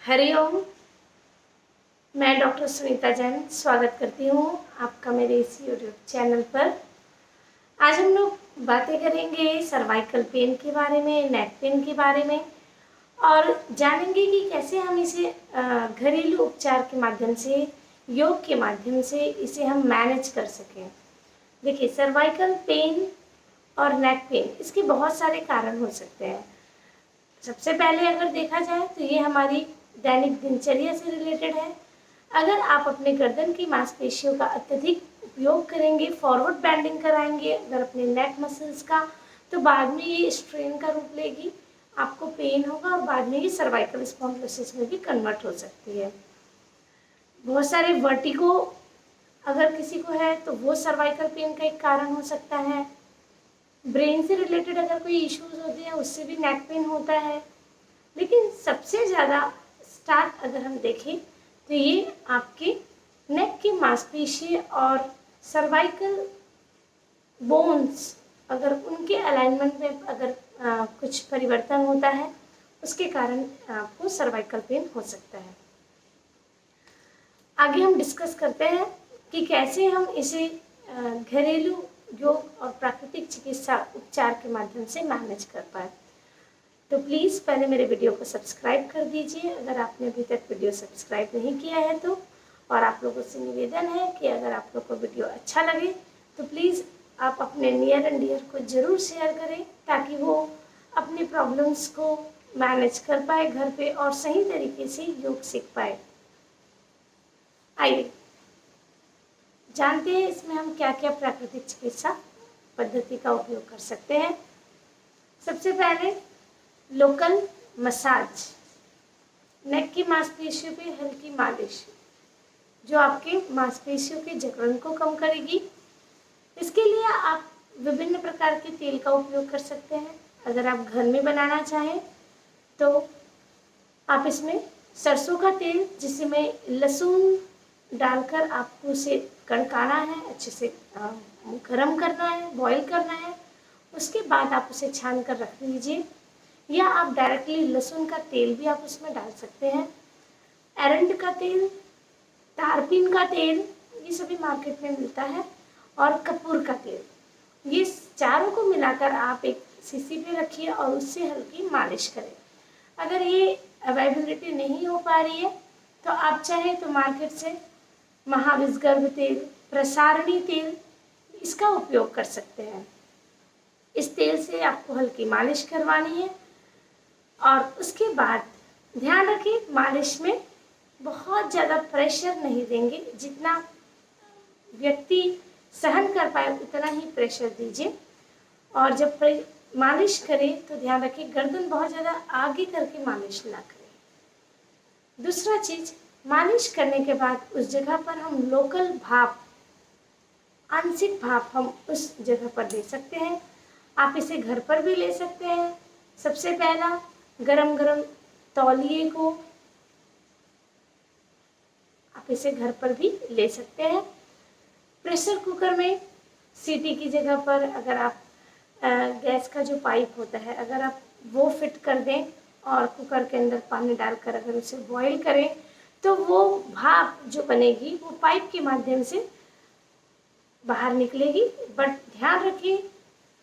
हरिओम। मैं डॉक्टर सुनीता जैन स्वागत करती हूँ आपका मेरे इस यूट्यूब चैनल पर। आज हम लोग बातें करेंगे सर्वाइकल पेन के बारे में, नेक पेन के बारे में, और जानेंगे कि कैसे हम इसे घरेलू उपचार के माध्यम से, योग के माध्यम से इसे हम मैनेज कर सकें। देखिए, सर्वाइकल पेन और नेक पेन इसके बहुत सारे कारण हो सकते हैं। सबसे पहले अगर देखा जाए तो ये हमारी दैनिक दिनचर्या से रिलेटेड है। अगर आप अपने गर्दन की मांसपेशियों का अत्यधिक उपयोग करेंगे, फॉरवर्ड बेंडिंग कराएंगे अगर अपने नेक मसल्स का, तो बाद में ये स्ट्रेन का रूप लेगी, आपको पेन होगा और बाद में ये सर्वाइकल स्पॉन्डिलोसिस में भी कन्वर्ट हो सकती है। बहुत सारे वर्टिगो अगर किसी को है तो वो सर्वाइकल पेन का एक कारण हो सकता है। ब्रेन से रिलेटेड अगर कोई इश्यूज होते हैं उससे भी नेक पेन होता है। लेकिन सबसे ज़्यादा स्टार्ट अगर हम देखें तो ये आपके नेक की मांसपेशी और सर्वाइकल बोन्स, अगर उनके अलाइनमेंट में अगर कुछ परिवर्तन होता है उसके कारण आपको सर्वाइकल पेन हो सकता है। आगे हम डिस्कस करते हैं कि कैसे हम इसे घरेलू योग और प्राकृतिक चिकित्सा उपचार के माध्यम से मैनेज कर पाए। तो प्लीज़ पहले मेरे वीडियो को सब्सक्राइब कर दीजिए अगर आपने अभी तक वीडियो सब्सक्राइब नहीं किया है तो। और आप लोगों से निवेदन है कि अगर आप लोग को वीडियो अच्छा लगे तो प्लीज़ आप अपने नियर एंड डियर को ज़रूर शेयर करें ताकि वो अपनी प्रॉब्लम्स को मैनेज कर पाए घर पे और सही तरीके से योग सीख पाए। आइए जानते हैं इसमें हम क्या क्या प्राकृतिक चिकित्सा पद्धति का उपयोग कर सकते हैं। सबसे पहले लोकल मसाज, नेक की मांसपेशियों पे हल्की मालिश जो आपके मांसपेशियों के जकड़न को कम करेगी। इसके लिए आप विभिन्न प्रकार के तेल का उपयोग कर सकते हैं। अगर आप घर में बनाना चाहें तो आप इसमें सरसों का तेल, जिसमें लहसुन डालकर आपको उसे कड़काना है, अच्छे से गरम करना है, बॉईल करना है। उसके बाद आप उसे छान कर रख लीजिए, या आप डायरेक्टली लहसुन का तेल भी आप उसमें डाल सकते हैं। एरंड का तेल, तारपीन का तेल, ये सभी मार्केट में मिलता है, और कपूर का तेल, ये चारों को मिलाकर आप एक शीशी पे रखिए और उससे हल्की मालिश करें। अगर ये अवेलेबिलिटी नहीं हो पा रही है तो आप चाहें तो मार्केट से महाविषगर्भ तेल, प्रसारणी तेल, इसका उपयोग कर सकते हैं। इस तेल से आपको हल्की मालिश करवानी है और उसके बाद ध्यान रखिए मालिश में बहुत ज़्यादा प्रेशर नहीं देंगे, जितना व्यक्ति सहन कर पाए उतना ही प्रेशर दीजिए। और जब मालिश करें तो ध्यान रखिए गर्दन बहुत ज़्यादा आगे करके मालिश ना करें। दूसरा चीज़, मालिश करने के बाद उस जगह पर हम लोकल भाप, आंशिक भाप हम उस जगह पर दे सकते हैं। आप इसे घर पर भी ले सकते हैं। सबसे पहला, गरम गरम तौलिए को आप इसे घर पर भी ले सकते हैं। प्रेशर कुकर में सीटी की जगह पर अगर आप गैस का जो पाइप होता है अगर आप वो फिट कर दें और कुकर के अंदर पानी डालकर अगर उसे बॉईल करें तो वो भाप जो बनेगी वो पाइप के माध्यम से बाहर निकलेगी। बट ध्यान रखिए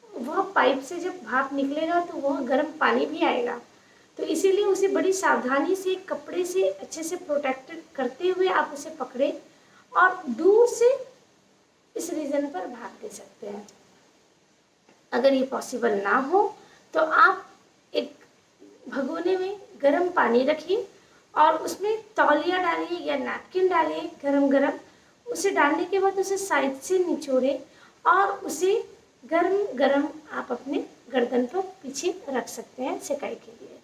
वह पाइप से जब भाप निकलेगा तो वह गर्म पानी भी आएगा, तो इसीलिए उसे बड़ी सावधानी से कपड़े से अच्छे से प्रोटेक्टेड करते हुए आप उसे पकड़े और दूर से इस रीजन पर भाप दे सकते हैं। अगर ये पॉसिबल ना हो तो आप एक भगोने में गर्म पानी रखिए और उसमें तौलिया डालिए या नैपकिन डालिए गरम गरम। उसे डालने के बाद उसे साइड से निचोड़े और उसे गरम गरम आप अपने गर्दन पर पीछे रख सकते हैं सिकाई के लिए।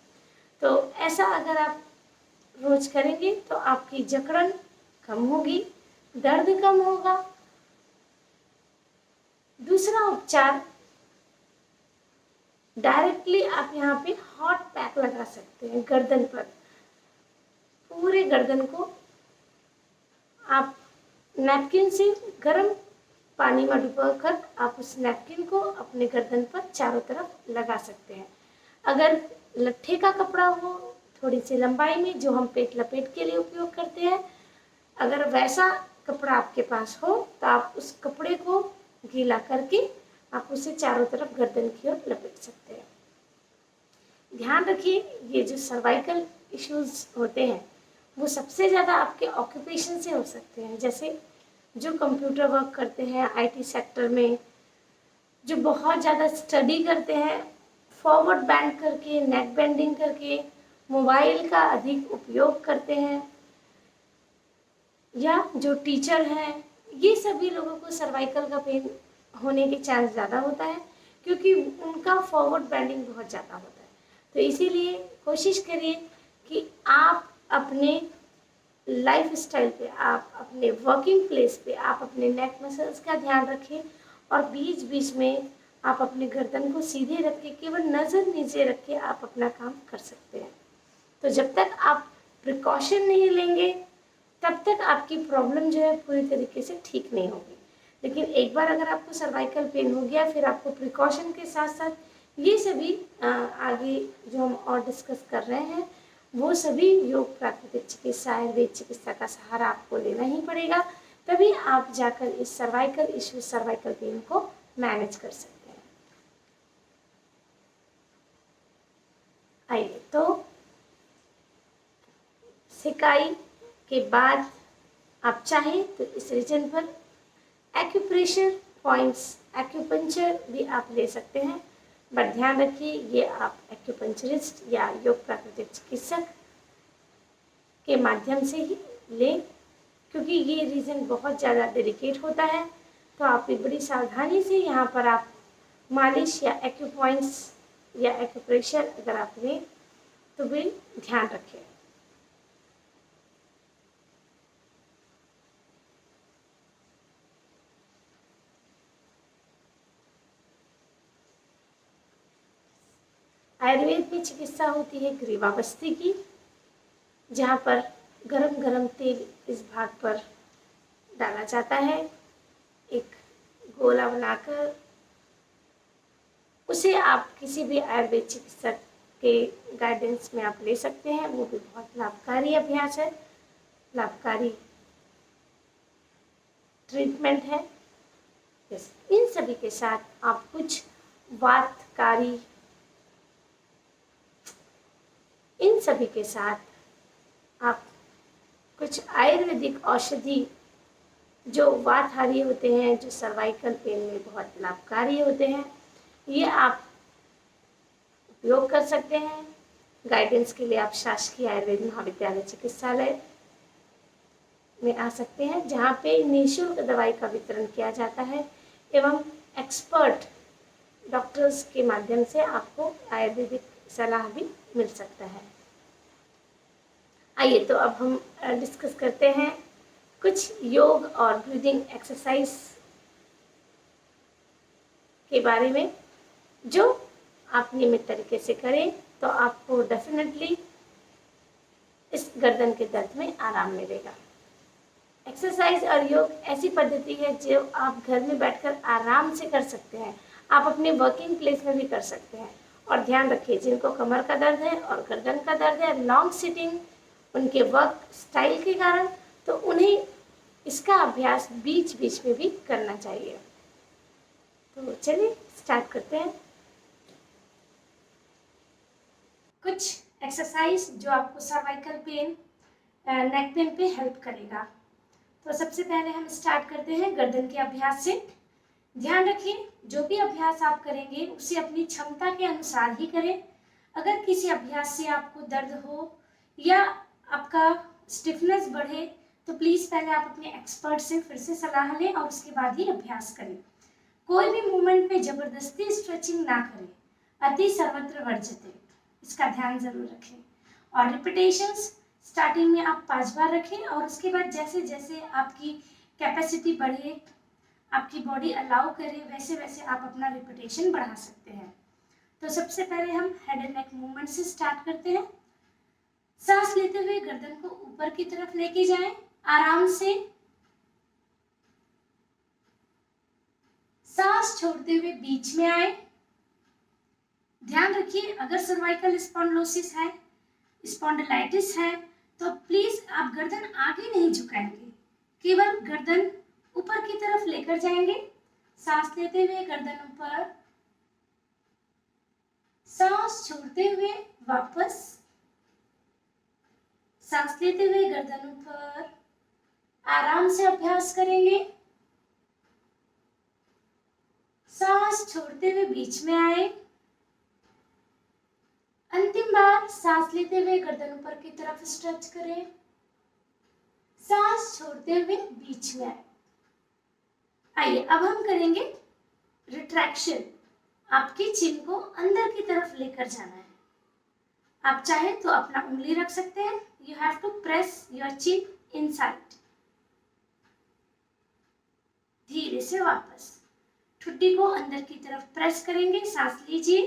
तो ऐसा अगर आप रोज करेंगे तो आपकी जकड़न कम होगी, दर्द कम होगा। दूसरा उपचार, डायरेक्टली आप यहाँ पे हॉट पैक लगा सकते हैं गर्दन पर। पूरे गर्दन को आप नैपकिन से गर्म पानी में डुबोकर आप उस नैपकिन को अपने गर्दन पर चारों तरफ लगा सकते हैं। अगर लट्ठे का कपड़ा हो थोड़ी सी लंबाई में, जो हम पेट लपेट के लिए उपयोग करते हैं। अगर वैसा कपड़ा आपके पास हो तो आप उस कपड़े को गीला करके आप उसे चारों तरफ गर्दन की ओर लपेट सकते हैं। ध्यान रखिए, ये जो सर्वाइकल इश्यूज होते हैं वो सबसे ज़्यादा आपके ऑक्यूपेशन से हो सकते हैं। जैसे जो कंप्यूटर वर्क करते हैं आईटी सेक्टर में, जो बहुत ज़्यादा स्टडी करते हैं, फॉरवर्ड बैंड करके, नेक बेंडिंग करके, मोबाइल का अधिक उपयोग करते हैं, या जो टीचर हैं, ये सभी लोगों को सर्वाइकल का पेन होने के चांस ज़्यादा होता है, क्योंकि उनका फॉरवर्ड बेंडिंग बहुत ज़्यादा होता है। तो इसीलिए कोशिश करिए कि आप अपने लाइफ स्टाइल पे, आप अपने वर्किंग प्लेस पे, आप अपने नेक मसल्स का ध्यान रखें, और बीच बीच में आप अपने गर्दन को सीधे रख के, केवल नज़र नीचे रख के आप अपना काम कर सकते हैं। तो जब तक आप प्रिकॉशन नहीं लेंगे तब तक आपकी प्रॉब्लम जो है पूरी तरीके से ठीक नहीं होगी। लेकिन एक बार अगर आपको सर्वाइकल पेन हो गया, फिर आपको प्रिकॉशन के साथ साथ ये सभी आगे जो हम और डिस्कस कर रहे हैं वो सभी योग, प्राकृतिक चिकित्सा, आयुर्वेद चिकित्सा का सहारा आपको लेना ही पड़ेगा, तभी आप जाकर इस सर्वाइकल इश्यू, सर्वाइकल पेन को मैनेज कर सकते हैं। आइए, तो सिकाई के बाद आप चाहें तो इस रीजन पर एक्यूप्रेशर पॉइंट्स, एक्यूपंक्चर भी आप ले सकते हैं, बट ध्यान रखिए ये आप एक्यूपंक्चरिस्ट या योग प्राकृतिक चिकित्सक के माध्यम से ही लें, क्योंकि ये रीजन बहुत ज़्यादा डेलिकेट होता है। तो आप भी बड़ी सावधानी से यहाँ पर आप मालिश या एक्यूपॉइंट्स या एक्यूप्रेशर अगर आप लें तो भी ध्यान रखें। आयुर्वेद में चिकित्सा होती है ग्रीवावस्थी की, जहाँ पर गरम गरम तेल इस भाग पर डाला जाता है, एक गोला बनाकर उसे आप किसी भी आयुर्वेद चिकित्सक के गाइडेंस में आप ले सकते हैं। वो भी बहुत लाभकारी अभ्यास है, लाभकारी ट्रीटमेंट है। इन सभी के साथ आप कुछ वातकारी, इन सभी के साथ आप कुछ आयुर्वेदिक औषधि जो वातहारी होते हैं, जो सर्वाइकल पेन में बहुत लाभकारी होते हैं, ये आप उपयोग कर सकते हैं। गाइडेंस के लिए आप शासकीय आयुर्वेद महाविद्यालय चिकित्सालय में आ सकते हैं, जहाँ पे निःशुल्क दवाई का वितरण किया जाता है एवं एक्सपर्ट डॉक्टर्स के माध्यम से आपको आयुर्वेदिक सलाह भी मिल सकता है। आइए, तो अब हम डिस्कस करते हैं कुछ योग और ब्रीदिंग एक्सरसाइज के बारे में, जो आप नियमित तरीके से करें तो आपको डेफिनेटली इस गर्दन के दर्द में आराम मिलेगा। एक्सरसाइज और योग ऐसी पद्धति है जो आप घर में बैठकर आराम से कर सकते हैं, आप अपने वर्किंग प्लेस में भी कर सकते हैं। और ध्यान रखिए, जिनको कमर का दर्द है और गर्दन का दर्द है, लॉन्ग सिटिंग उनके वर्क स्टाइल के कारण, तो उन्हें इसका अभ्यास बीच बीच में भी करना चाहिए। तो चलिए स्टार्ट करते हैं। कुछ एक्सरसाइज जो आपको सर्वाइकल पेन, नेक पेन पे हेल्प करेगा। तो सबसे पहले हम स्टार्ट करते हैं गर्दन के अभ्यास से। ध्यान रखिए, जो भी अभ्यास आप करेंगे उसे अपनी क्षमता के अनुसार ही करें। अगर किसी अभ्यास से आपको दर्द हो या आपका स्टिफनेस बढ़े तो प्लीज़ पहले आप अपने एक्सपर्ट से फिर से सलाह लें और उसके बाद ही अभ्यास करें। कोई भी मूवमेंट में जबरदस्ती स्ट्रेचिंग ना करें, अति सर्वत्र वर्जित, इसका ध्यान जरूर रखें। और रिपीटेशंस स्टार्टिंग में आप 5 बार रखें और उसके बाद जैसे जैसे आपकी कैपेसिटी बढ़े, आपकी बॉडी अलाउ करे, वैसे वैसे आप अपना रिपीटेशन बढ़ा सकते हैं। तो सबसे पहले हम हेड एंड नेक मूवमेंट से स्टार्ट करते हैं। सांस लेते हुए गर्दन को ऊपर की तरफ लेके जाएं, आराम से। सांस छोड़ते हुए बीच में आए। ध्यान रखिए, अगर सर्वाइकल स्पॉन्डिलोसिस है, स्पॉन्डिलाइटिस है तो प्लीज आप गर्दन आगे नहीं झुकाएंगे, केवल गर्दन ऊपर की तरफ लेकर जाएंगे। सांस लेते हुए गर्दन ऊपर, सांस छोड़ते हुए वापस, सांस लेते हुए गर्दन ऊपर। आराम से अभ्यास करेंगे। सांस छोड़ते हुए बीच में आए। अंतिम बार सांस लेते हुए गर्दन ऊपर की तरफ स्ट्रेच करें, सांस छोड़ते हुए बीच में आए। आइए अब हम करेंगे रिट्रैक्शन। आपकी चिन को अंदर की तरफ लेकर जाना है। आप चाहें तो अपना उंगली रख सकते हैं। You have to press your chin inside. धीरे से वापस ठुड्डी को अंदर की तरफ प्रेस करेंगे। सांस लीजिए,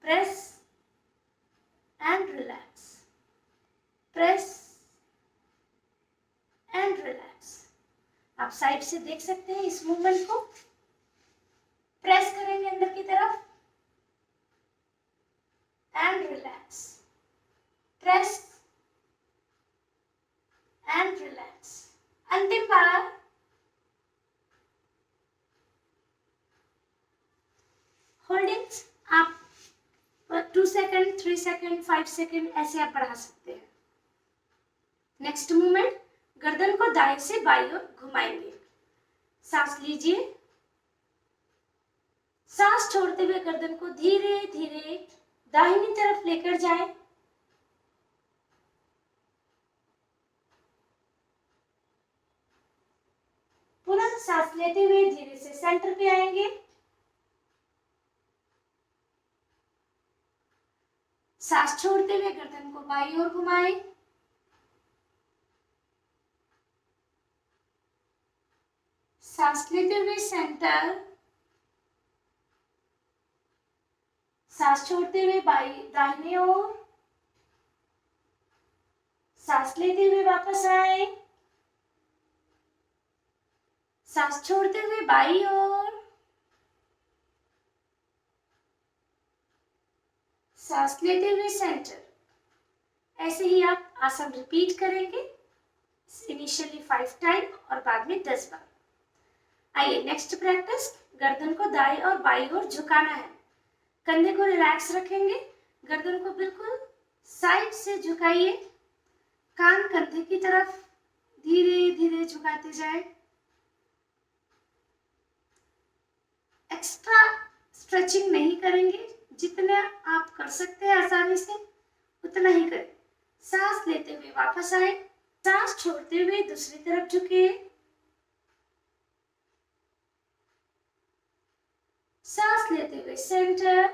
press and relax, press and relax. आप साइड से देख सकते हैं इस मूवमेंट को। प्रेस करेंगे अंदर की तरफ and relax, press and relax. अंतिम बार होल्डिंग्स आप 2 सेकंड, 3 सेकंड, 5 सेकंड ऐसे आप बढ़ा सकते हैं। नेक्स्ट मूवमेंट, गर्दन को दाएं से बाईं ओर घुमाएंगे। सांस लीजिए, सांस छोड़ते हुए गर्दन को धीरे धीरे दाहिनी तरफ लेकर जाएं। पुनः सांस लेते हुए धीरे से सेंटर पे आएंगे। सांस छोड़ते हुए गर्दन को बाईं ओर घुमाएं। सांस लेते हुए सेंटर, सांस छोड़ते हुए दाहिने ओर, सांस लेते हुए वापस आए, सांस छोड़ते हुए बाईं ओर, सांस लेते हुए सेंटर। ऐसे ही आप आसन रिपीट करेंगे, इनिशियली 5 टाइम और बाद में 10 बार। आइए नेक्स्ट प्रैक्टिस, गर्दन को दाएं और बाईं ओर झुकाना है। कंधे को रिलैक्स रखेंगे, गर्दन को बिल्कुल साइड से झुकाइए। कान कंधे की तरफ धीरे धीरे झुकाते जाएं। एक्स्ट्रा स्ट्रेचिंग नहीं करेंगे, जितना आप कर सकते हैं आसानी से उतना ही करें। सांस लेते हुए वापस आए, सांस छोड़ते हुए दूसरी तरफ झुके, सांस लेते हुए सेंटर।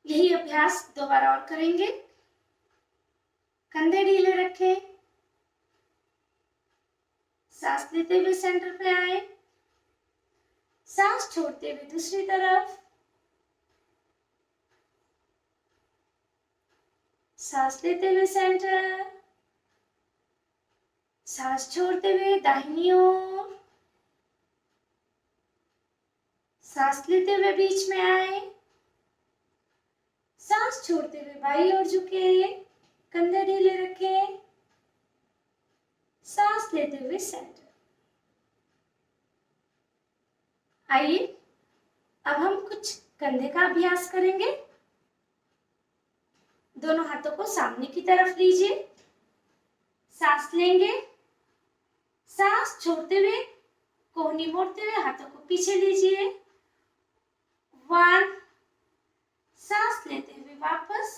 यही अभ्यास 2 बार और करेंगे। कंधे ढीले रखें, सांस लेते हुए सेंटर पे आए, सांस छोड़ते हुए दूसरी तरफ, सांस लेते हुए सेंटर, सांस छोड़ते हुए दाहिनी ओर, सांस लेते हुए बीच में आए, सांस छोड़ते हुए बाईं ओर झुके, कंधे ढीले रखें, सांस लेते हुए सेंटर। आइए अब हम कुछ कंधे का अभ्यास करेंगे। दोनों हाथों को सामने की तरफ लीजिए, सांस लेंगे, सांस छोड़ते हुए कोहनी मोड़ते हुए हाथों को पीछे लीजिए। 1, सांस लेते हुए वापस,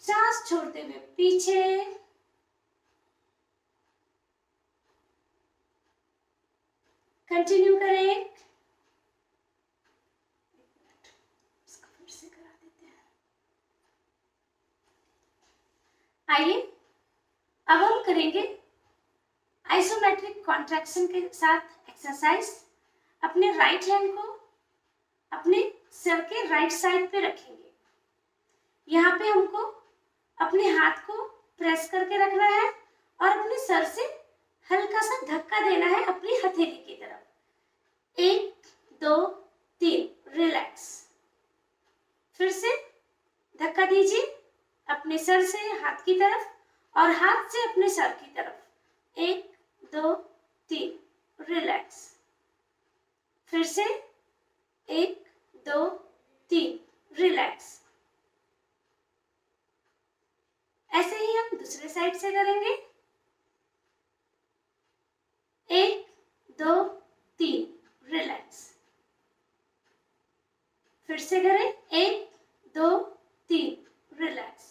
सांस छोड़ते हुए पीछे, कंटिन्यू करें। इसको फिर से करा देते हैं। आइए अब हम करेंगे आइसोमेट्रिक कॉन्ट्रैक्शन के साथ एक्सरसाइज। अपने राइट हैंड को अपने सिर के राइट साइड पे रखेंगे। यहाँ पे हमको अपने हाथ को प्रेस करके रखना है और अपने सर से हल्का सा धक्का देना है अपनी हथेली की तरफ। 1, 2, 3, रिलैक्स। फिर से धक्का दीजिए अपने सर से हाथ की तरफ और हाथ से अपने सर की तरफ, 1 2 3, रिलैक्स। फिर से 1 2 3, रिलैक्स। ऐसे ही हम दूसरे साइड से करेंगे, 1 2 3, रिलैक्स। फिर से करें, 1 2 3, रिलैक्स।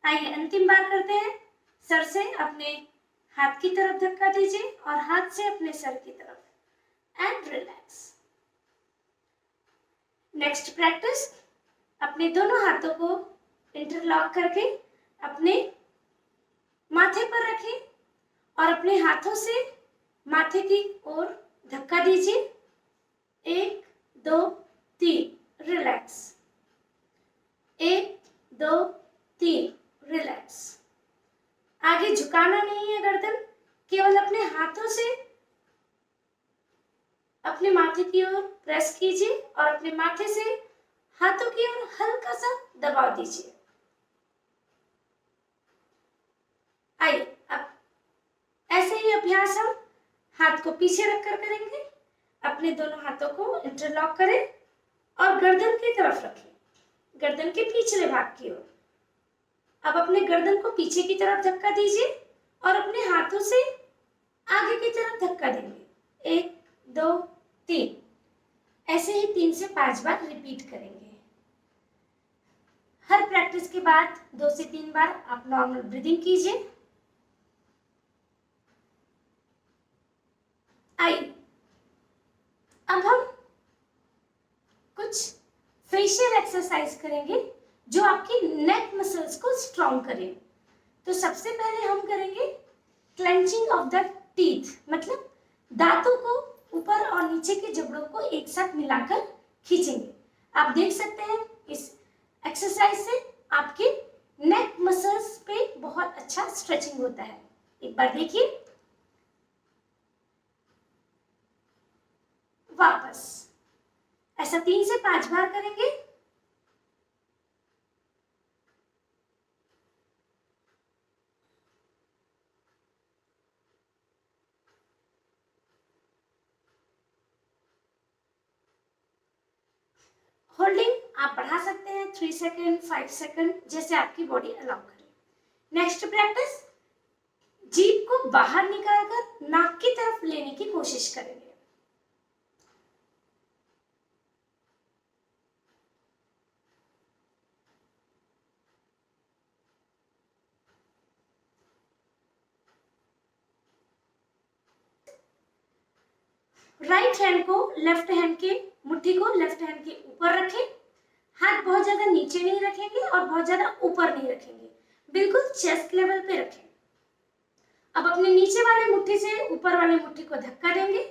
आइए अंतिम बार करते हैं। सर से अपने हाथ की तरफ धक्का दीजिए और हाथ से अपने सर की तरफ एंड रिलैक्स। नेक्स्ट प्रैक्टिस, अपने दोनों हाथों को इंटरलॉक करके अपने माथे पर रखें और अपने हाथों से माथे की ओर धक्का दीजिए, 1 2 3, रिलैक्स। 1 2 3, रिलैक्स। आगे झुकाना नहीं है गर्दन, केवल अपने हाथों से अपने माथे की ओर प्रेस कीजिए और अपने माथे से हाथों की ओर हल्का सा दबाव दीजिए। आइए अब ऐसे ही अभ्यास हम हाथ को पीछे रखकर करेंगे। अपने दोनों हाथों को इंटरलॉक करें और गर्दन की तरफ रखें, गर्दन के पिछले भाग की ओर। अब अपने गर्दन को पीछे की तरफ धक्का दीजिए और अपने हाथों से आगे की तरफ धक्का देंगे, 1 2 3। ऐसे ही 3 से 5 बार रिपीट करेंगे। हर प्रैक्टिस के बाद 2 से 3 बार आप नॉर्मल ब्रीदिंग कीजिए। आइए अब हम कुछ फेशियल एक्सरसाइज करेंगे जो आपकी नेक मसल्स को स्ट्रॉन्ग करें। तो सबसे पहले हम करेंगे क्लेंचिंग ऑफ द टीथ, मतलब दांतों को ऊपर और नीचे के जबड़ों को एक साथ मिलाकर खींचेंगे। आप देख सकते हैं इस एक्सरसाइज से आपके नेक मसल्स पे बहुत अच्छा स्ट्रेचिंग होता है। एक बार देखिए, वापस ऐसा 3 से 5 बार करेंगे। होल्डिंग आप बढ़ा सकते हैं 3 सेकेंड, 5 सेकेंड, जैसे आपकी बॉडी अलाउ करे। नेक्स्ट प्रैक्टिस, जीभ को बाहर निकालकर नाक की तरफ लेने की कोशिश करेंगे। राइट हैंड को लेफ्ट हैंड के मुट्ठी को लेफ्ट हैंड के ऊपर रखें। हाथ बहुत ज्यादा नीचे नहीं रखेंगे और बहुत ज्यादा ऊपर नहीं रखेंगे, बिल्कुल चेस्ट लेवल पे रखें। अब अपने नीचे वाले मुट्ठी से ऊपर वाली मुट्ठी को धक्का देंगे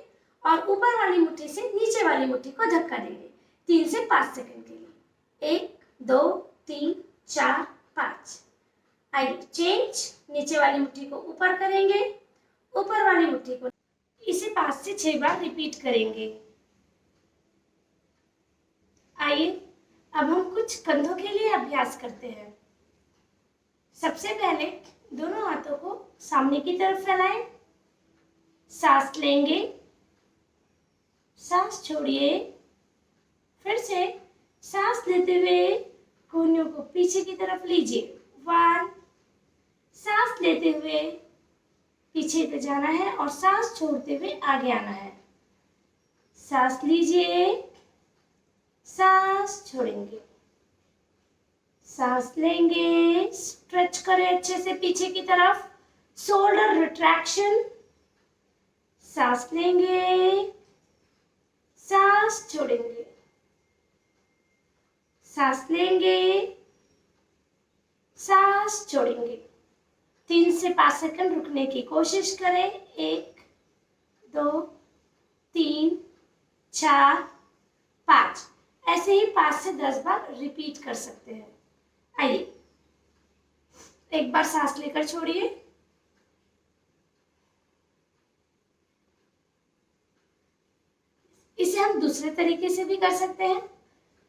और ऊपर वाली मुट्ठी से नीचे वाली मुट्ठी को धक्का देंगे 3 से 5 सेकंड के लिए। 1 2 3 4 5। आइए चेंज, नीचे वाली मुट्ठी को ऊपर करेंगे, ऊपर वाली मुट्ठी को, इसे 5 से 6 बार रिपीट करेंगे। आइए अब हम कुछ कंधों के लिए अभ्यास करते हैं। सबसे पहले दोनों हाथों को सामने की तरफ फैलाएं, सांस लेंगे, सांस छोड़िए, फिर से सांस लेते हुए कोहनियों को पीछे की तरफ लीजिए, 1, सांस लेते हुए पीछे को जाना है और सांस छोड़ते हुए आगे आना है। सांस लीजिए, सांस छोड़ेंगे, सांस लेंगे, स्ट्रेच करें अच्छे से पीछे की तरफ, शोल्डर रिट्रैक्शन, सांस लेंगे, सांस छोड़ेंगे, सांस लेंगे, सांस छोड़ेंगे। 3 से 5 सेकंड रुकने की कोशिश करें। 1 2 3 4 5। ऐसे ही 5 से 10 बार रिपीट कर सकते हैं। आइए एक बार सांस लेकर छोड़िए, इसे हम दूसरे तरीके से भी कर सकते हैं।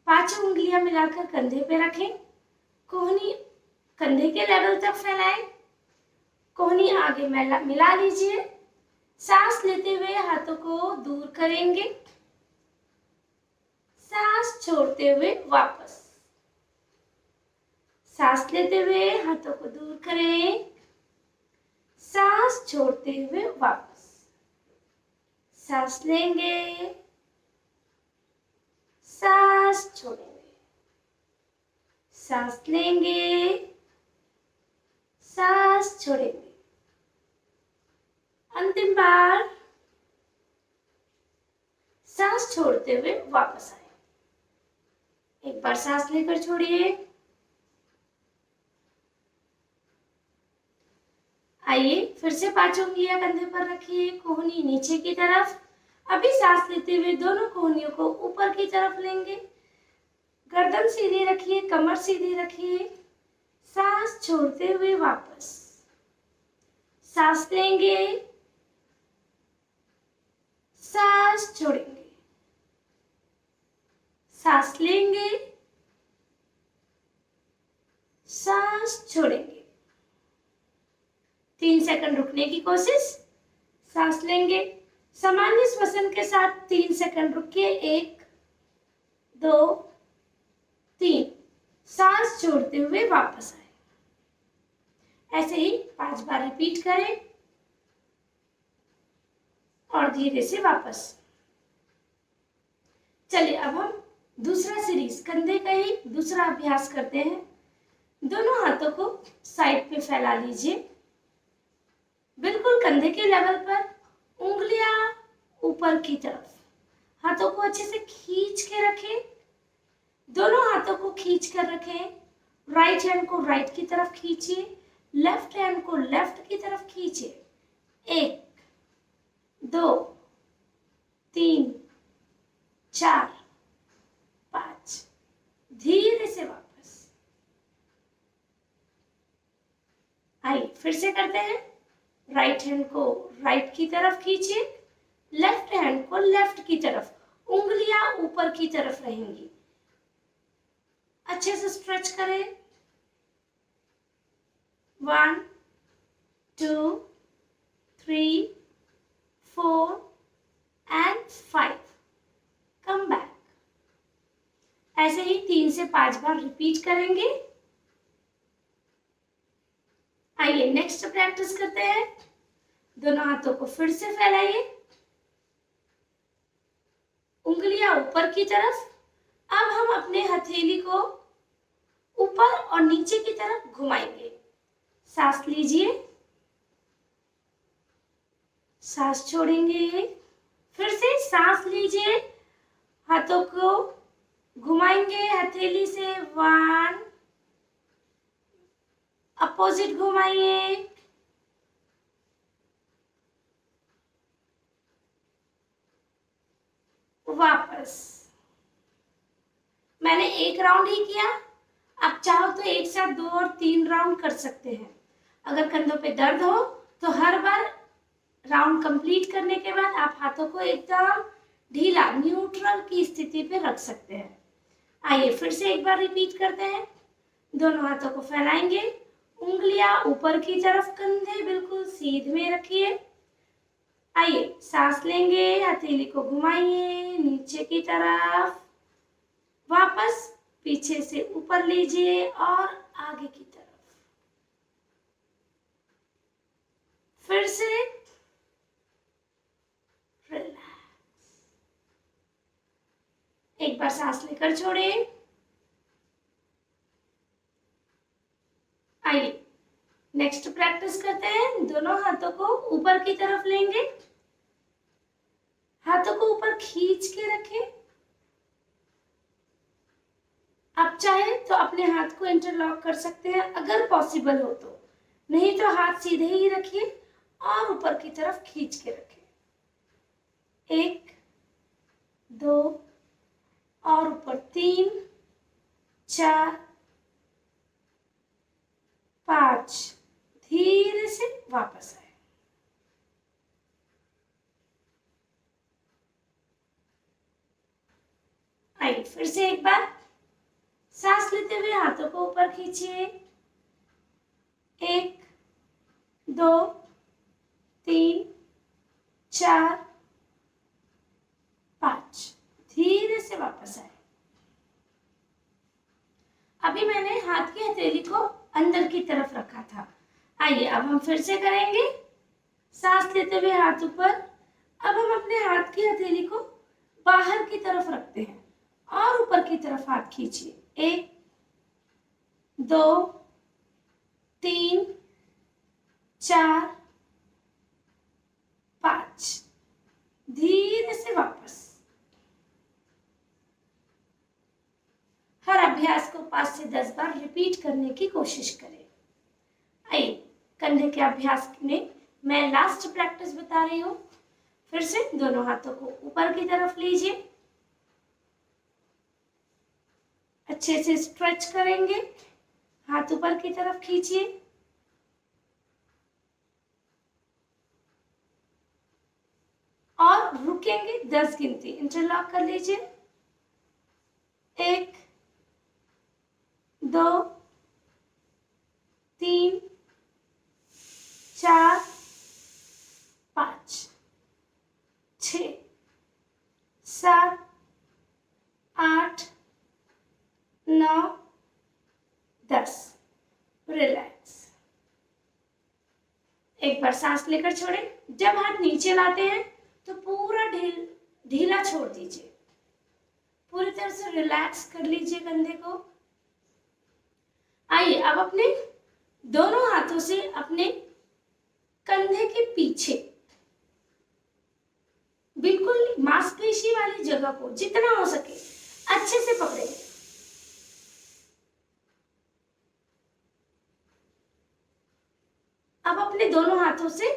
पांचों उंगलियां मिलाकर कंधे पे रखें, कोहनी कंधे के लेवल तक फैलाएं, कोहनी आगे मिला लीजिए। सांस लेते हुए हाथों को दूर करेंगे, सांस छोड़ते हुए वापस। सांस लेते हुए हाथों को दूर करें, सांस छोड़ते हुए वापस। सांस लेंगे, सांस छोड़ेंगे, सांस लेंगे, सांस छोड़ेंगे। अंतिम बार सांस छोड़ते हुए वापस आए। एक बार सांस लेकर छोड़िए। आइए फिर से पांचों उंगलियां कंधे पर रखिए, कोहनी नीचे की तरफ। अभी सांस लेते हुए दोनों कोहनियों को ऊपर की तरफ लेंगे, गर्दन सीधी रखिए, कमर सीधी रखिए। सांस छोड़ते हुए वापस। सांस लेंगे, सांस छोड़ेंगे, सांस लेंगे, सांस छोड़ेंगे। 3 सेकंड रुकने की कोशिश। सांस लेंगे, सामान्य श्वसन के साथ 3 सेकंड रुकिए। 1 2 3। सांस छोड़ते हुए वापस आए। ऐसे ही 5 बार रिपीट करें और धीरे से वापस। चलिए अब हम दूसरा सीरीज कंधे का ही दूसरा अभ्यास करते हैं। दोनों हाथों को साइड पे फैला लीजिए, बिल्कुल कंधे के लेवल पर, उंगलियां ऊपर की तरफ। हाथों को अच्छे से खींच के रखें, दोनों हाथों को खींच कर रखें। राइट हैंड को राइट की तरफ खींचिए, लेफ्ट हैंड को लेफ्ट की तरफ खींचिए। 1 2 3 4 5। धीरे से वापस। आइए फिर से करते हैं। राइट हैंड को राइट की तरफ खींचिए, लेफ्ट हैंड को लेफ्ट की तरफ। उंगलियां ऊपर की तरफ रहेंगी। अच्छे से स्ट्रेच करें। 1 2 3 4 and 5। Come back. ऐसे ही 3 से 5 बार रिपीट करेंगे। आइए नेक्स्ट प्रैक्टिस करते हैं। दोनों हाथों को फिर से फैलाइए, उंगलियां ऊपर की तरफ। अब हम अपने हथेली को ऊपर और नीचे की तरफ घुमाएंगे। सांस लीजिए, सांस छोड़ेंगे। फिर से सांस लीजिए, हाथों को घुमाएंगे हथेली से। 1, अपोजिट घुमाइए, वापस। मैंने 1 राउंड ही किया, आप चाहो तो एक साथ 2 और 3 राउंड कर सकते हैं। अगर कंधों पे दर्द हो तो हर बार राउंड कंप्लीट करने के बाद आप हाथों को एकदम ढीला न्यूट्रल की स्थिति पे रख सकते हैं। आइए फिर से एक बार रिपीट करते हैं। दोनों हाथों को फैलाएंगे, उंगलियां ऊपर की तरफ, कंधे बिल्कुल सीधे में रखिए। आइए सांस लेंगे, हथेली को घुमाइए नीचे की तरफ, वापस पीछे से ऊपर लीजिए और आगे की तरफ। फिर से रिलैक्स। एक बार सांस लेकर छोड़ें। आइए नेक्स्ट प्रैक्टिस करते हैं। दोनों हाथों को ऊपर की तरफ लेंगे, हाथों को ऊपर खींच के रखें। आप चाहे तो अपने हाथ को इंटरलॉक कर सकते हैं अगर पॉसिबल हो तो, नहीं तो हाथ सीधे ही रखिए और ऊपर की तरफ खींच के रखें। 1 2 और ऊपर 3 4 5। धीरे से वापस आए। आइए फिर से एक बार सांस लेते हुए हाथों को ऊपर खींचिए। 1 2 3 4 5। धीरे से वापस आए। अभी मैंने हाथ की हथेली को अंदर की तरफ रखा था। आइए अब हम फिर से करेंगे। सांस लेते हुए हाथ ऊपर। अब हम अपने हाथ की हथेली को बाहर की तरफ रखते हैं और ऊपर की तरफ हाथ खींचिए। 1 2 3 4 5। धीरे से वापस। हर अभ्यास को 5 से 10 बार रिपीट करने की कोशिश करें। आइए कंधे के अभ्यास में मैं लास्ट प्रैक्टिस बता रही हूँ। फिर से दोनों हाथों को ऊपर की तरफ लीजिए। अच्छे से स्ट्रेच करेंगे। हाथ ऊपर की तरफ खींचिए और रुकेंगे 10 गिनती। इंटरलॉक कर लीजिए। 1 2 3 4 5 6 7 8 9 10। रिलैक्स। एक बार सांस लेकर छोड़ें। जब हाथ नीचे लाते हैं तो पूरा ढीला छोड़ दीजिए। पूरी तरह से रिलैक्स कर लीजिए कंधे को। आइए अब अपने दोनों हाथों से अपने कंधे के पीछे बिल्कुल मांसपेशी वाली जगह को जितना हो सके अच्छे से पकड़े। अब अपने दोनों हाथों से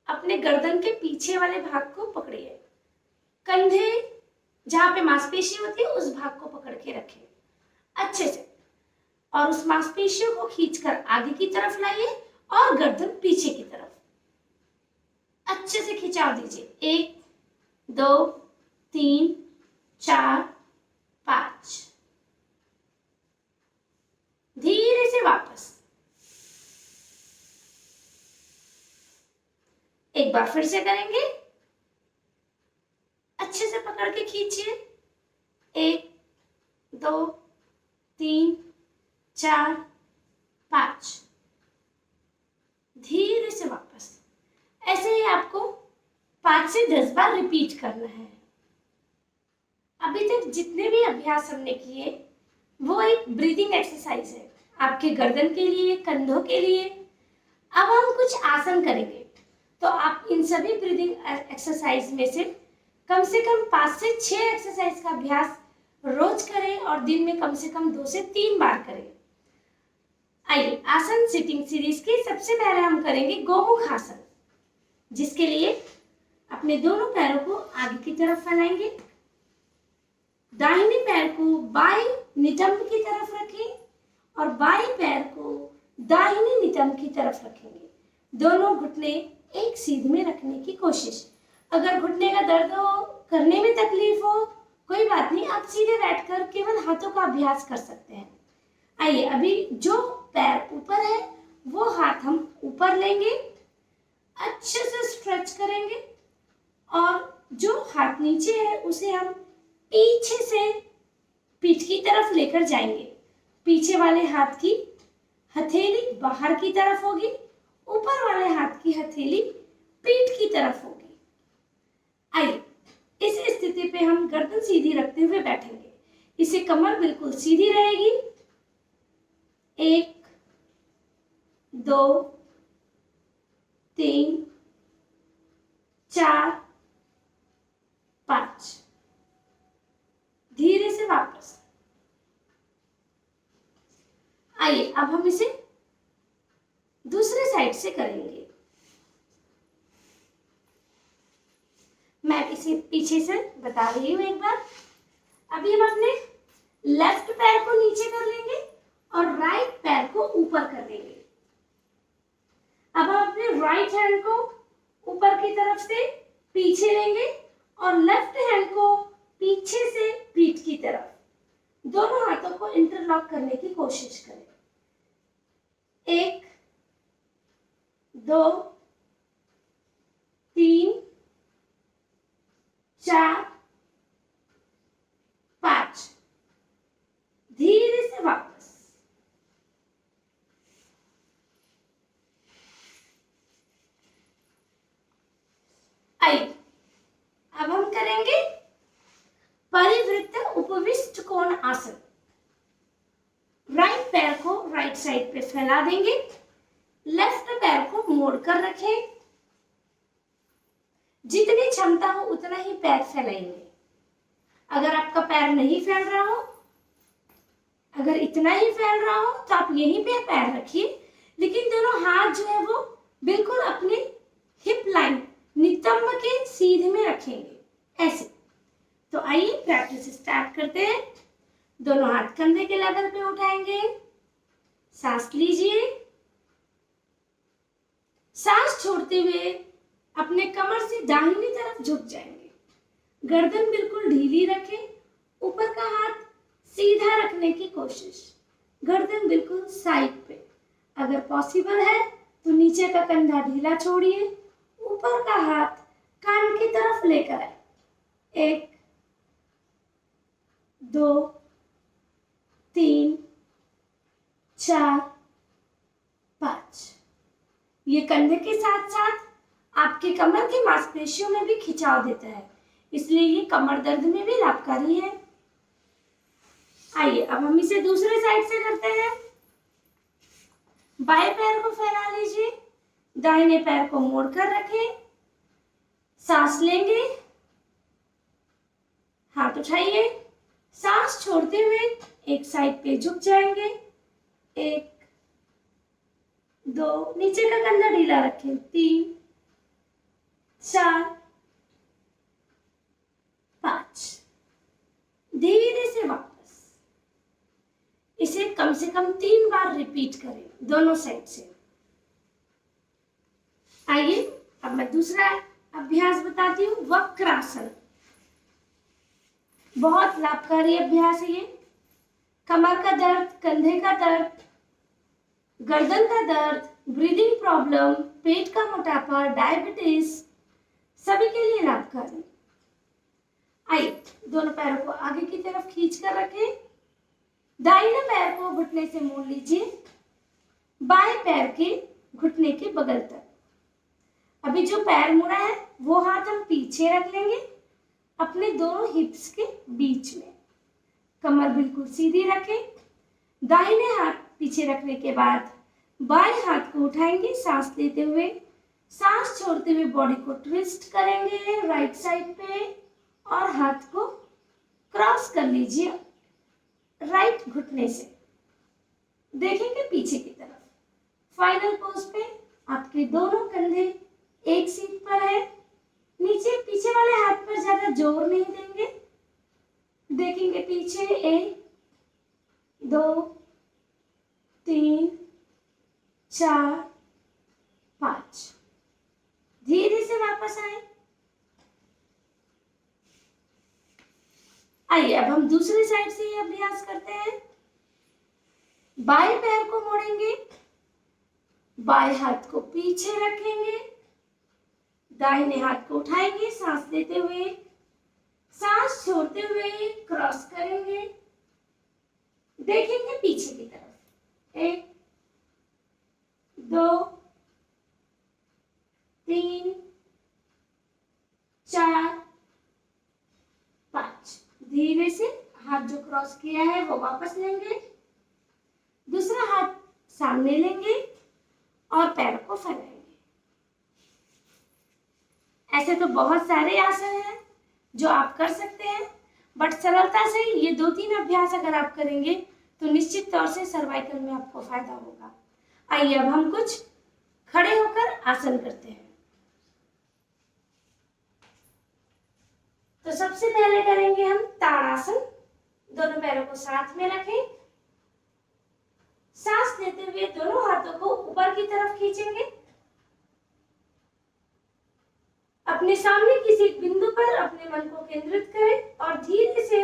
अपने गर्दन के पीछे वाले भाग को पकड़िए। कंधे जहां पे मांसपेशी होती है उस भाग को पकड़ के रखें अच्छे से और उस मांसपेशियों को खींचकर आगे की तरफ लाइए और गर्दन पीछे की तरफ अच्छे से खिंचाव दीजिए। 1 2 3 4 5। धीरे से वापस। एक बार फिर से करेंगे। अच्छे से पकड़ के खींचिए। 1 2 3 4 5। धीरे से वापस। ऐसे ही आपको 5 से 10 बार रिपीट करना है। अभी तक जितने भी अभ्यास हमने किए वो एक ब्रीदिंग एक्सरसाइज है आपके गर्दन के लिए, कंधों के लिए। अब हम कुछ आसन करेंगे तो आप इन सभी ब्रीदिंग एक्सरसाइज में से कम 5 से 6 एक्सरसाइज का अभ्यास रोज करें और दिन में कम से कम 2 से 3 बार करें। आइए आसन सिटिंग सीरीज के सबसे पहले हम करेंगे गोमुख आसन, जिसके लिए अपने दोनों पैरों को आगे की तरफ फैलाएंगे। दाहिने पैर को बाएं नितंब की तरफ रखें और बाएं पैर को दाहिने नितंब की तरफ रखेंगे। दोनों घुटने एक सीध में रखने की कोशिश। अगर घुटने का दर्द हो, करने में तकलीफ हो, कोई बात नहीं, आप सीधे बैठकर केवल हाथों का अभ्यास कर सकते हैं। आइए अभी जो पैर ऊपर है वो हाथ हम ऊपर लेंगे, अच्छे से स्ट्रेच करेंगे और जो हाथ नीचे है उसे हम पीछे से पीठ की तरफ लेकर जाएंगे। पीछे वाले हाथ की हथेली बाहर की तरफ होगी, ऊपर वाले हाथ की हथेली पीठ की तरफ होगी। आइए इस स्थिति पे हम गर्दन सीधी रखते हुए बैठेंगे। इससे कमर बिल्कुल सीधी रहेगी। 1 2 3 4 5। धीरे से वापस। आइए अब हम इसे दूसरे साइड से करेंगे। मैं इसे पीछे से बता रही हूं एक बार। अभी हम अपने लेफ्ट पैर को नीचे कर लेंगे और राइट पैर को ऊपर कर लेंगे। अब हम अपने राइट हैंड को ऊपर की तरफ से पीछे लेंगे और लेफ्ट हैंड को पीछे से पीठ की तरफ। दोनों हाथों को इंटरलॉक करने की कोशिश करें। 1 2 3 4 5। धीरे से वापस। आइए अब हम करेंगे परिवृत्त उपविष्ट कोण आसन। राइट पैर को राइट साइड पे फैला देंगे, लेफ्ट पैर को मोड़कर रखें। जितनी क्षमता हो उतना ही पैर फैलाएंगे। अगर आपका पैर नहीं फैल रहा हो, अगर इतना ही फैल रहा हो तो आप यहीं पे पैर रखिए, लेकिन दोनों हाथ जो है वो बिल्कुल अपने हिप लाइन नितंब के सीधे में रखेंगे, ऐसे। तो आइए प्रैक्टिस स्टार्ट करते हैं। दोनों हाथ कंधे के लेवल पे उठाएंगे, सांस लीजिए। सांस छोड़ते हुए अपने कमर से दाहिनी तरफ झुक जाएंगे। गर्दन बिल्कुल ढीली रखें, ऊपर का हाथ सीधा रखने की कोशिश, गर्दन बिल्कुल साइड पे। अगर पॉसिबल है तो नीचे का कंधा ढीला छोड़िए, ऊपर का हाथ कान की तरफ लेकर आए। 1 2 3 4 5। ये कंधे के साथ साथ आपके कमर की मांसपेशियों में भी खिंचाव देता है, इसलिए ये कमर दर्द में भी लाभकारी है। आइए अब हम इसे दूसरे साइड से करते हैं। बाएं पैर को फैला लीजिए, दाहिने पैर को मोड़कर रखें। सांस लेंगे, हाथ उठाइए, सांस छोड़ते हुए एक साइड पे झुक जाएंगे। 1 2, नीचे का कंधा ढीला रखें। 3 4 5। धीरे से वापस। इसे कम से कम 3 बार रिपीट करें दोनों साइड से। आइए अब मैं दूसरा अभ्यास बताती हूँ, वक्रासन। बहुत लाभकारी अभ्यास है ये। कमर का दर्द, कंधे का दर्द, गर्दन का दर्द, ब्रीदिंग प्रॉब्लम, पेट का मोटापा, डायबिटीज, सभी के लिए लाभकारी। आइए दोनों पैरों को आगे की तरफ खींच कर रखें। दाहिने पैर को घुटने से मोड़ लीजिए, बाएं पैर के घुटने के बगल तक। अभी जो पैर मुड़ा है वो हाथ हम पीछे रख लेंगे, अपने दोनों हिप्स के बीच में। कमर बिल्कुल सीधी रखें। दाहिने हाथ पीछे रखने के बाद बाएं हाथ को उठाएंगे, सांस लेते हुए। सांस छोड़ते हुए बॉडी को ट्विस्ट करेंगे राइट साइड पे और हाथ को क्रॉस कर लीजिए राइट घुटने से। देखेंगे पीछे की तरफ। फाइनल पोज पे आपके दोनों कंधे एक सीट पर है। नीचे पीछे वाले हाथ पर ज्यादा जोर नहीं देंगे। देखेंगे पीछे। 1 2 3 4 5। धीरे से वापस आए। आइए अब हम दूसरी साइड से ये अभ्यास करते हैं। बाएं पैर को मोड़ेंगे, बाएं हाथ को पीछे रखेंगे, दाहिने हाथ को उठाएंगे सांस लेते हुए। सांस छोड़ते हुए क्रॉस करेंगे। देखेंगे पीछे की तरफ। 1 2 3 4 5। धीरे से हाथ जो क्रॉस किया है वो वापस लेंगे, दूसरा हाथ सामने लेंगे और पैर को फैलाएंगे। ऐसे तो बहुत सारे आसन हैं जो आप कर सकते हैं, बट सरलता से ये 2-3 अभ्यास अगर आप करेंगे तो निश्चित तौर से सर्वाइकल में आपको फायदा होगा। आइए अब हम कुछ खड़े होकर आसन करते हैं। तो सबसे पहले करेंगे हम ताड़ासन। दोनों पैरों को साथ में रखें। सांस लेते हुए दोनों हाथों को ऊपर की तरफ खींचेंगे। अपने सामने किसी बिंदु पर अपने मन को केंद्रित करें और धीरे से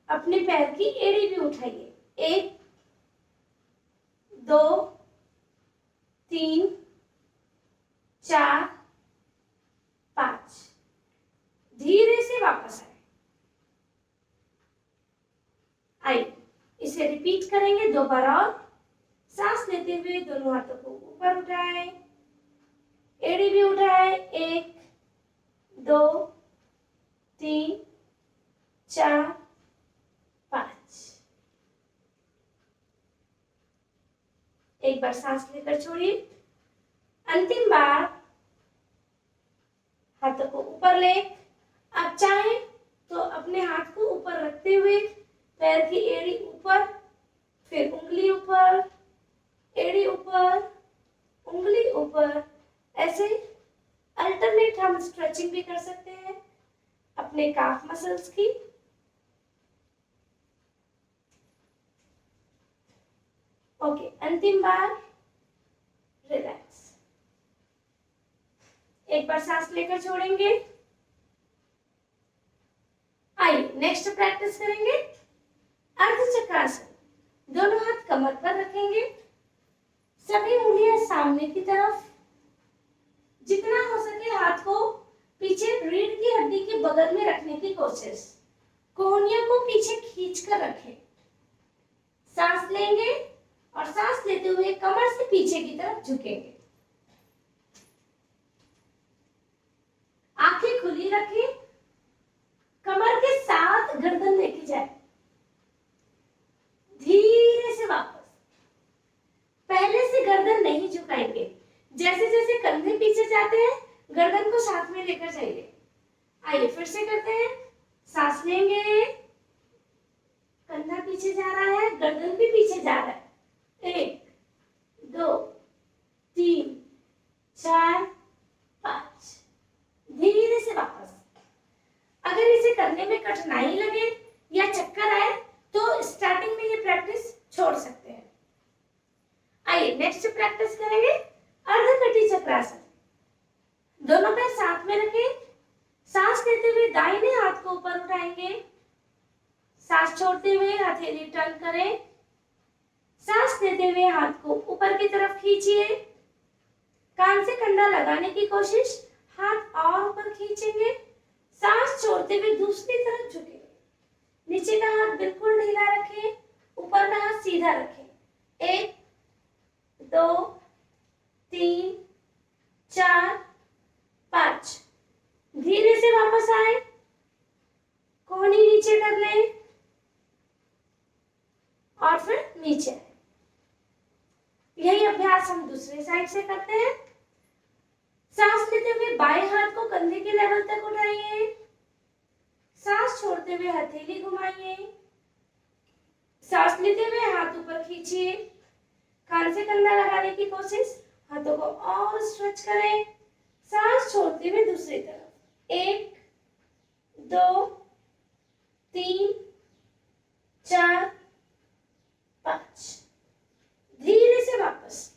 अपने पैर की एड़ी भी उठाइए। 1 इसे रिपीट करेंगे 2 बार और। सांस लेते हुए दोनों हाथों को ऊपर उठाएं, एड़ी भी उठाएं, 1 2 3 4 5। एक बार सांस लेकर छोड़िए। अंतिम बार हाथों को ऊपर ले। आप चाहें तो अपने हाथ को ऊपर रखते हुए पैर की एड़ी ऊपर, फिर उंगली ऊपर, एड़ी ऊपर, उंगली ऊपर, ऐसे अल्टरनेट हम स्ट्रेचिंग भी कर सकते हैं अपने काफ मसल्स की। ओके, अंतिम बार रिलैक्स। एक बार सांस लेकर छोड़ेंगे। आइए नेक्स्ट प्रैक्टिस करेंगे अर्धचक्रासन। दोनों हाथ कमर पर रखेंगे, सभी उंगलियां सामने की तरफ। जितना हो सके हाथ को पीछे रीढ़ की हड्डी के बगल में रखने की कोशिश। कोहनियों को पीछे खींच कर रखें। सांस लेंगे और सांस लेते हुए कमर से पीछे की तरफ झुकेंगे। आंखें खुली रखें, कमर के साथ गर्दन लेके जाए। धीरे से वापस। पहले से गर्दन नहीं झुकाएंगे, जैसे जैसे कंधे पीछे जाते हैं गर्दन को साथ में लेकर जाइए। आइए फिर से करते हैं। सांस लेंगे, कंधा पीछे जा रहा है, गर्दन भी पीछे जा रहा है। 1 2 3 4 5। धीरे से वापस। अगर इसे करने में कठिनाई लगे या चक्कर आए तो स्टार्टिंग में ये प्रैक्टिस छोड़ सकते हैं। आइए नेक्स्ट प्रैक्टिस करेंगे अर्धकटी चक्रासन। दोनों पैर साथ में रखें। सांस लेते हुए दाहिने हाथ को ऊपर उठाएंगे। सांस छोड़ते हुए हथेली टर्न करें। सांस लेते हुए हाथ को ऊपर की तरफ खींचिए। कान से कंधा लगाने की कोशिश, हाथ और ऊपर खींचेंगे। सांस छोड़ते हुए दूसरी तरफ झुकेंगे। नीचे का हाथ बिल्कुल ढीला रखें, ऊपर का हाथ सीधा रखें। 1 2 3 4 5। धीरे से वापस आए, कोहनी नीचे कर लें और फिर नीचे आए। यही अभ्यास हम दूसरी साइड से करते हैं। सांस लेते हुए बाएं हाथ को कंधे के लेवल तक उठाइए। सांस छोड़ते हुए हथेली घुमाइए। सांस लेते हुए हाथ ऊपर खींचिए। कान से कंधा लगाने की कोशिश, हाथों को और स्ट्रेच करें। सांस छोड़ते हुए दूसरी तरफ। 1 2 3 4 5। धीरे से वापस।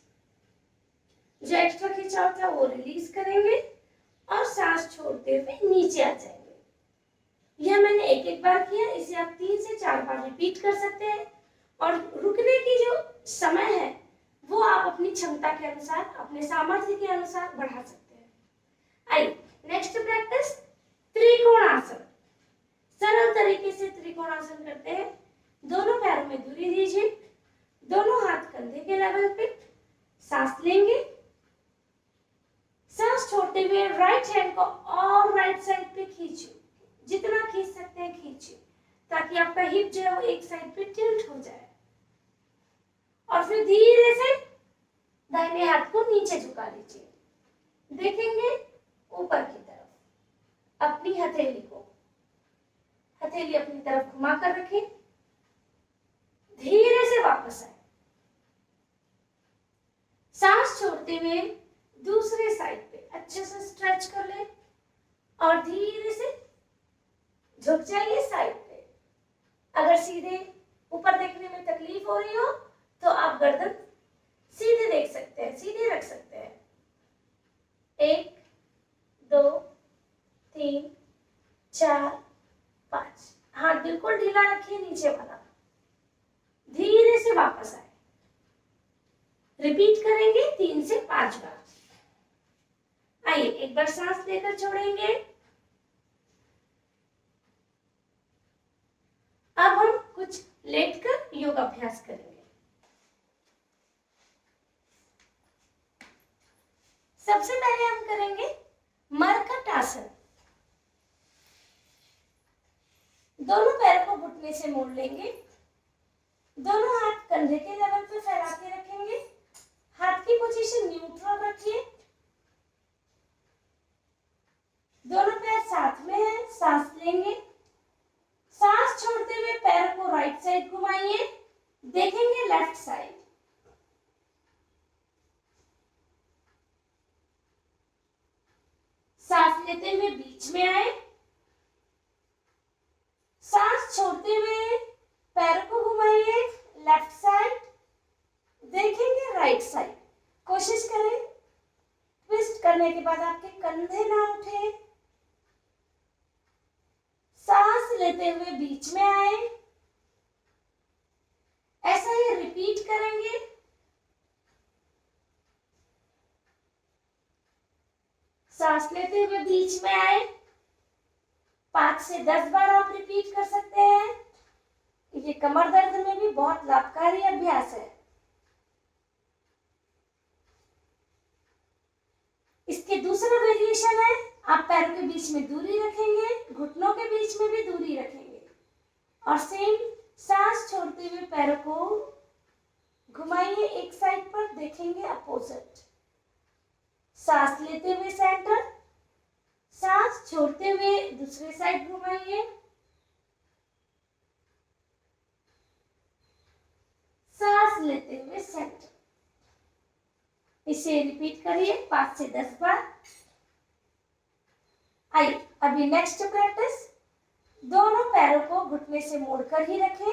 जो एक्स्ट्रा खिंचाव था वो रिलीज करेंगे और सांस छोड़ते हुए नीचे आ जाएंगे। यह मैंने एक एक बार किया, इसे आप 3 से 4 बार रिपीट कर सकते हैं। और रुकने की जो समय है वो आप अपनी क्षमता के अनुसार, अपने सामर्थ्य के अनुसार बढ़ा सकते हैं। आइए नेक्स्ट प्रैक्टिस त्रिकोणासन। सरल तरीके से त्रिकोणासन करते हैं। दोनों पैरों में दूरी दीजिए, दोनों हाथ कंधे के लेवल पे। सांस लेंगे, सांस छोड़ते हुए राइट हैंड को और राइट साइड पे खींचिए। जितना खींच सकते हैं खींचिए, ताकि आपका हिप जो है वो एक साइड पे टिल्ट हो जाए। और फिर धीरे से दाहिने हाथ को नीचे झुका लीजिए। देखेंगे ऊपर की तरफ, अपनी हथेली को, हथेली अपनी तरफ घुमा कर रखें। धीरे से वापस आए। सांस छोड़ते हुए दूसरे साइड पे अच्छे से स्ट्रेच कर ले और धीरे से झुक जाइए साइड पे। अगर सीधे ऊपर देखने में तकलीफ हो रही हो तो आप गर्दन सीधे देख सकते हैं, सीधे रख सकते हैं। 1 2 3 4 5। हाथ बिल्कुल ढीला रखिए नीचे वाला। धीरे से वापस आए। रिपीट करेंगे 3 से 5 बार। आइए एक बार सांस लेकर छोड़ेंगे। अब हम कुछ लेटकर योग अभ्यास करेंगे। सबसे पहले हम करेंगे मरकट आसन। दोनों पैरों को घुटने से मोड़ लेंगे, दोनों हाथ कंधे के लेवल पे फैला के रखेंगे, हाथ की पोजीशन न्यूट्रल रखिए, दोनों पैर साथ में हैं, सांस लेंगे, सांस छोड़ते हुए पैरों को राइट साइड घुमाइए, देखेंगे लेफ्ट साइड, सांस लेते हुए बीच में आए, सांस छोड़ते हुए पैरों को घुमाइए लेफ्ट साइड, देखेंगे राइट साइड। कोशिश करें ट्विस्ट करने के बाद आपके कंधे ना उठे, सांस लेते हुए बीच में आए, ऐसा ही रिपीट करेंगे। सांस लेते हुए बीच में आए, 5 से 10 बार आप रिपीट कर सकते हैं। ये कमर दर्द में भी बहुत लाभकारी अभ्यास है। इसके दूसरा वेरिएशन है, आप पैरों के बीच में दूरी रखेंगे, घुटनों के बीच में भी दूरी रखेंगे और सेम सांस छोड़ते हुए पैरों को घुमाइए एक साइड पर, देखेंगे अपोजिट। सांस लेते हुए सेंटर, सांस छोड़ते हुए दूसरे साइड घुमाइए, सांस लेते हुए सेंटर। इसे रिपीट करिए 5 से 10 बार। आइए अभी नेक्स्ट प्रैक्टिस, दोनों पैरों को घुटने से मोड़कर ही रखें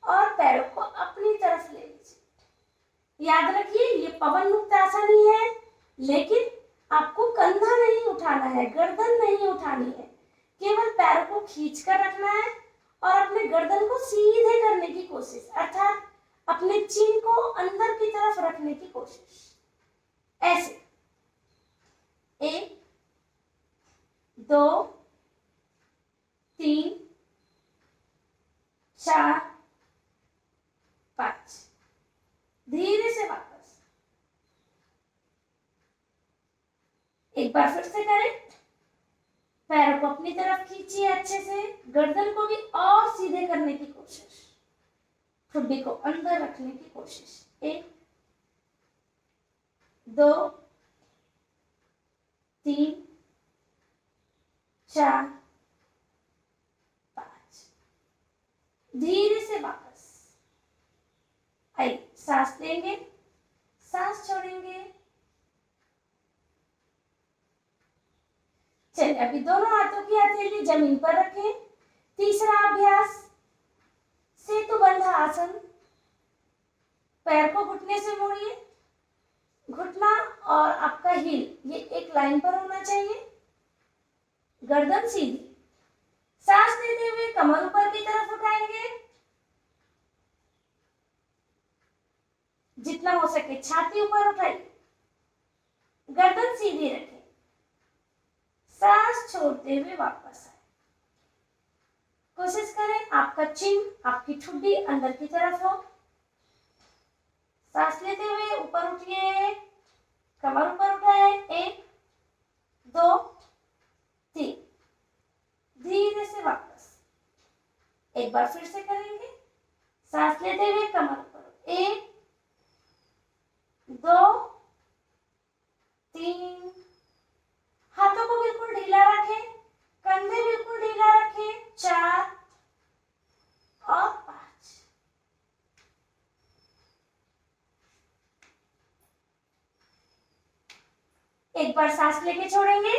और पैरों को अपनी तरफ ले लीजिए। याद रखिए ये पवन मुक्त आसन ही है, लेकिन आपको कंधा नहीं उठाना है, गर्दन नहीं उठानी है, केवल पैरों को खींच कर रखना है और अपने गर्दन को सीधे करने की कोशिश, अर्थात अपने चिन को अंदर की तरफ रखने की कोशिश। ऐसे 1 2 3 4 5। धीरे से वापस, एक बार फिर से करें। पैरों को अपनी तरफ खींचिए अच्छे से, गर्दन को भी और सीधे करने की कोशिश, ठुड्डी को अंदर रखने की कोशिश। 1 2 3 4 5। धीरे से वापस आइए, सांस लेंगे, सांस छोड़ेंगे। चलिए अभी दोनों हाथों की हथेली जमीन पर रखें। तीसरा अभ्यास सेतुबंध आसन। पैर को घुटने से मोड़िए, घुटना और आपका हील ये एक लाइन पर होना चाहिए, गर्दन सीधी। सांस लेते हुए कमर ऊपर की तरफ उठाएंगे, जितना हो सके छाती ऊपर उठाइए, गर्दन सीधी रखें, सांस छोड़ते हुए वापस आए। कोशिश करें आपका चिन, आपकी ठुड्डी अंदर की तरफ हो। सांस लेते हुए ऊपर उठिए, कमर ऊपर उठाए, 1 2 3। धीरे से वापस, एक बार फिर से करेंगे। सांस लेते हुए कमर ऊपर, 1 2 3। हाथों को बिल्कुल ढीला रखें, कंधे बिल्कुल ढीला रखें, 4 और 5। एक बार सांस लेके छोड़ेंगे।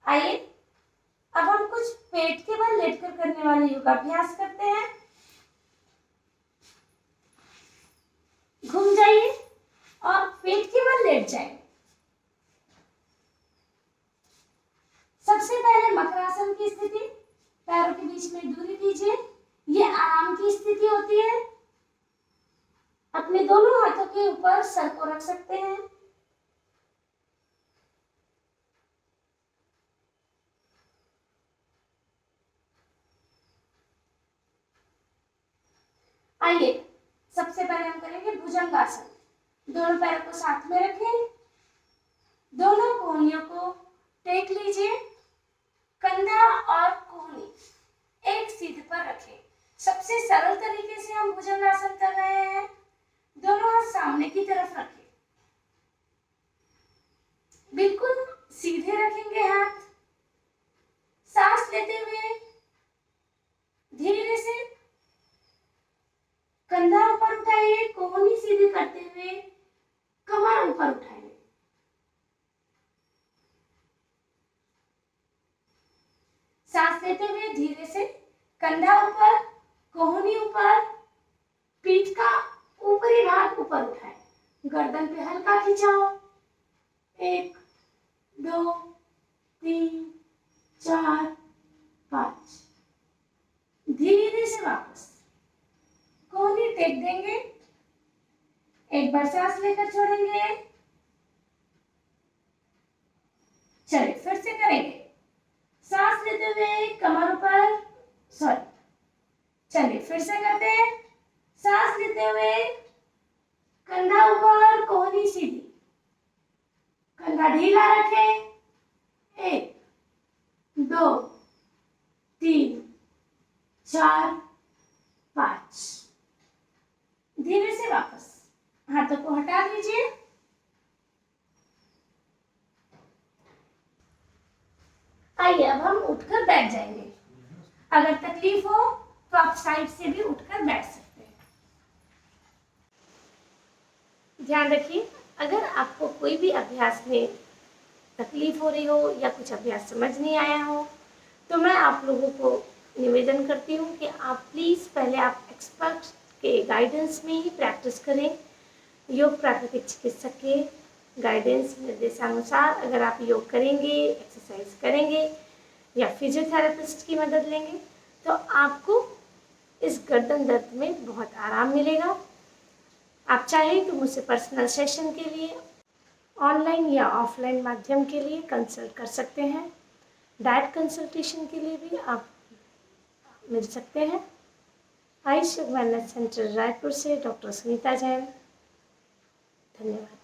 आइए अब हम कुछ पेट के बल लेटकर करने वाले योगाभ्यास करते हैं। घूम जाइए और पेट के बल लेट जाएं। सबसे पहले मकरासन की स्थिति, पैरों के बीच में दूरी दीजिए, ये आराम की स्थिति होती है। अपने दोनों हाथों के ऊपर सर को रख सकते हैं। आइए सबसे पहले हम करेंगे भुजंगासन। दोनों पैरों को साथ में रखें, दोनों कोहनियों को टेक लीजिए, कंधा और कोहनी एक सीध पर रखें। सबसे सरल तरीके से हम भुजंगासन कर रहे हैं। दोनों हाथ सामने की तरफ रखें, बिल्कुल सीधे रखेंगे हाथ। सांस लेते हुए धीरे से कंधा ऊपर उठाइए, कोहनी सीधी करते हुए कमर ऊपर उठाइए। सांस लेते हुए धीरे से कंधा ऊपर, कोहनी ऊपर, पीठ का ऊपरी भाग ऊपर उठाएं। गर्दन पे हल्का खिंचाओ। 1 2 3 4 5। धीरे से वापस कोहनी टेक देंगे। एक बार सांस लेकर छोड़ेंगे। चलिए फिर से करेंगे। सांस लेते हुए कमर ऊपर, चलिए फिर से करते हैं। सांस लेते हुए कंधा ऊपर, कोहनी सीधी, कंधा ढीला रखें। 1 2 3 4 5। धीरे से वापस हाथों को हटा दीजिए। आइए अब हम उठकर बैठ जाएंगे। अगर तकलीफ हो तो आप साइड से भी उठकर बैठ सकते हैं। ध्यान रखिए, अगर आपको कोई भी अभ्यास में तकलीफ हो रही हो या कुछ अभ्यास समझ नहीं आया हो तो मैं आप लोगों को निवेदन करती हूँ कि आप प्लीज़ पहले आप एक्सपर्ट के गाइडेंस में ही प्रैक्टिस करें। योग प्राकृतिक चिकित्सक के गाइडेंस निर्देशानुसार अगर आप योग करेंगे, एक्सरसाइज करेंगे या फिजियोथेरेपिस्ट की मदद लेंगे तो आपको इस गर्दन दर्द में बहुत आराम मिलेगा। आप चाहें तो मुझसे पर्सनल सेशन के लिए ऑनलाइन या ऑफलाइन माध्यम के लिए कंसल्ट कर सकते हैं। डाइट कंसल्टेशन के लिए भी आप मिल सकते हैं। आयुष योग वेलनेस सेंटर रायपुर से डॉक्टर सुनीता जैन। धन्यवाद।